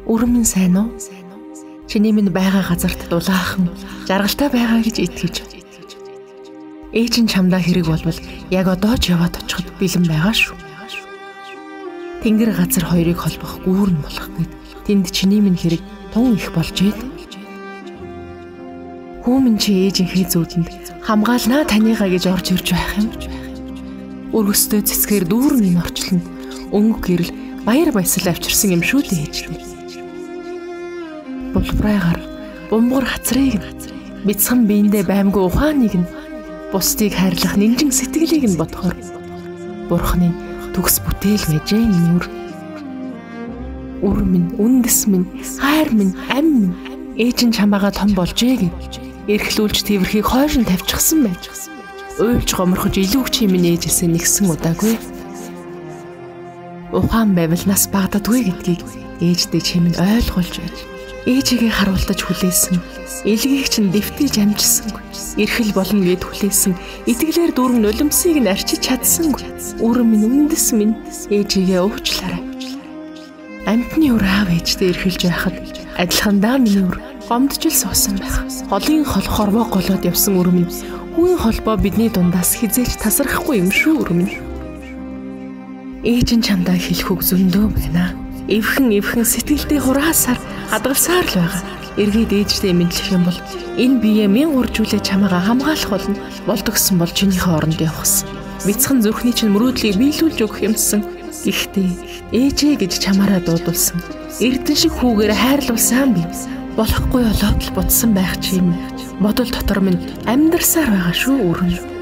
Өрмөн сайн уу? Чиний минь байгаа газарт дулаахан жаргалтай байгаа гэж итгэж. Ээж нь чамдаа хэрэг болвол яг одоо ч яваад очиход бэлэн байгаа шүү. Тэнгэр газар хоёрыг холбох гүүр нь болох гээд тэнд чиний минь хэрэг тун их болжээ. Хүмүн чи ээжийнхээ зүудэнд хамгаалнаа таныгаа гэж орж ирж байх юм. Өргөстөө цэцгээр дүүрэн ин орчлон өнгө гэрэл баяр баясгал авчирсан юм шүү дээ ээж. Булбрайгаар бумгар хацрыг бяцхан биендээ баймгүй ухааныг нь бусдыг хайрлах нэмжин сэтгэлийг нь бодохоор Бурхны төгс бүтээл мэжээ нүр. Үр минь, үндэс минь, хайр минь, ам минь ээж нь чамаага том болжээ гэж эрхлүүлж тэрхийг хойшин тавьчихсан байж. Уйлж гоморхож илүү чимийн ээжээсээ нэгсэн удаагүй. Ухаан байвал нас багдадгүй гэдгийг ээждээ чимэн ойлгуулж байж. Ээжигээ харуултаж хүлээсэн. Илгийг чинь дэвтэж амжсан. Эрхэл болно гэд хүлээсэн. Итгэлээр дүүрэн нулимсыг нь арчиж чадсан. Үр минь үндэс минь ээжигээ уучлаарай. Амтны үр аав ээжтэй эрхэлж байхад адилхандаа миний үр гомдж л суусан байх. Холын хол хорвоо голоод явсан үр минь хүн холбоо бидний дундаас хизээч тасрахгүй юм шүү үр минь. Ээж нь чамдаа хэлэх үг зөндөө байна. Эвхэн сэтгэлдээ хураасаар хадгалсаар л байгаа. Эргээд ээжтэй мэдлэх юм бол энэ бие мэн уржуулээ чамаага хамгаалах болно. Болдгсон бол чинийхээ оронд явахсан. Бяцхан зүрхний чинь мөрөөдлийг биелүүлж өгөх юмсан. Гэхдээ ээжээ гэж чамаараа дуудулсан. Эрдэн шиг хүүгээр хайрлуулсан би. Болохгүй болоод л бутсан байх чим. Бодол дотор минь амьдарсаар байгаа шүү өрн.